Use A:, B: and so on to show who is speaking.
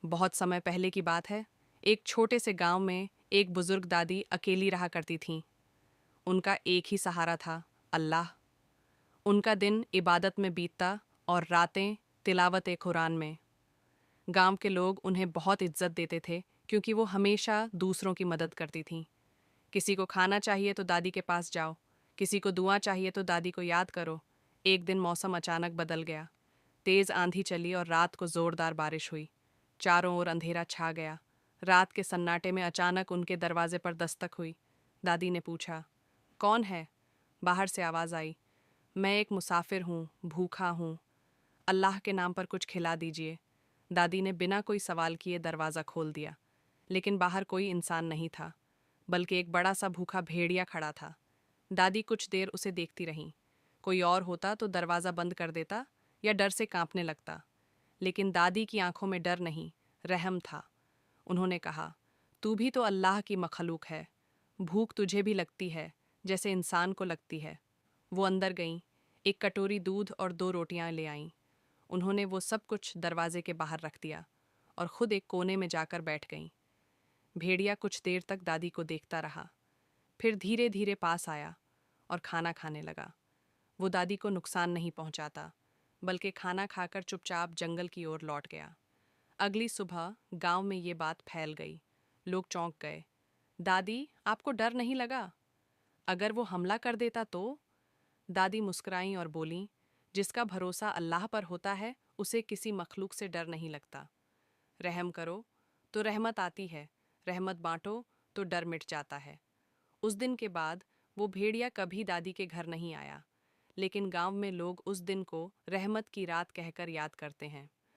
A: बहुत समय पहले की बात है। एक छोटे से गांव में एक बुजुर्ग दादी अकेली रहा करती थीं। उनका एक ही सहारा था, अल्लाह। उनका दिन इबादत में बीतता और रातें तिलावत कुरान में। गांव के लोग उन्हें बहुत इज्जत देते थे क्योंकि वो हमेशा दूसरों की मदद करती थीं। किसी को खाना चाहिए तो दादी के पास जाओ, किसी को दुआ चाहिए तो दादी को याद करो। एक दिन मौसम अचानक बदल गया। तेज आंधी चली और रात को जोरदार बारिश हुई। चारों ओर अंधेरा छा गया। रात के सन्नाटे में अचानक उनके दरवाजे पर दस्तक हुई। दादी ने पूछा, कौन है? बाहर से आवाज़ आई, मैं एक मुसाफिर हूँ, भूखा हूँ। अल्लाह के नाम पर कुछ खिला दीजिए। दादी ने बिना कोई सवाल किए दरवाज़ा खोल दिया, लेकिन बाहर कोई इंसान नहीं था, बल्कि एक बड़ा सा भूखा भेड़िया खड़ा था। दादी कुछ देर उसे देखती रहीं। कोई और होता तो दरवाज़ा बंद कर देता या डर से कांपने लगता, लेकिन दादी की आंखों में डर नहीं, रहम था। उन्होंने कहा, तू भी तो अल्लाह की मखलूक है। भूख तुझे भी लगती है जैसे इंसान को लगती है। वो अंदर गईं, एक कटोरी दूध और 2 रोटियां ले आईं। उन्होंने वो सब कुछ दरवाजे के बाहर रख दिया और खुद एक कोने में जाकर बैठ गईं। भेड़िया कुछ देर तक दादी को देखता रहा, फिर धीरे धीरे पास आया और खाना खाने लगा। वो दादी को नुकसान नहीं पहुंचाता, बल्कि खाना खाकर चुपचाप जंगल की ओर लौट गया। अगली सुबह गांव में ये बात फैल गई। लोग चौंक गए। दादी, आपको डर नहीं लगा? अगर वो हमला कर देता तो? दादी मुस्कुराईं और बोलीं, जिसका भरोसा अल्लाह पर होता है उसे किसी मखलूक से डर नहीं लगता। रहम करो तो रहमत आती है, रहमत बांटो तो डर मिट जाता है। उस दिन के बाद वो भेड़िया कभी दादी के घर नहीं आया, लेकिन गांव में लोग उस दिन को रहमत की रात कहकर याद करते हैं।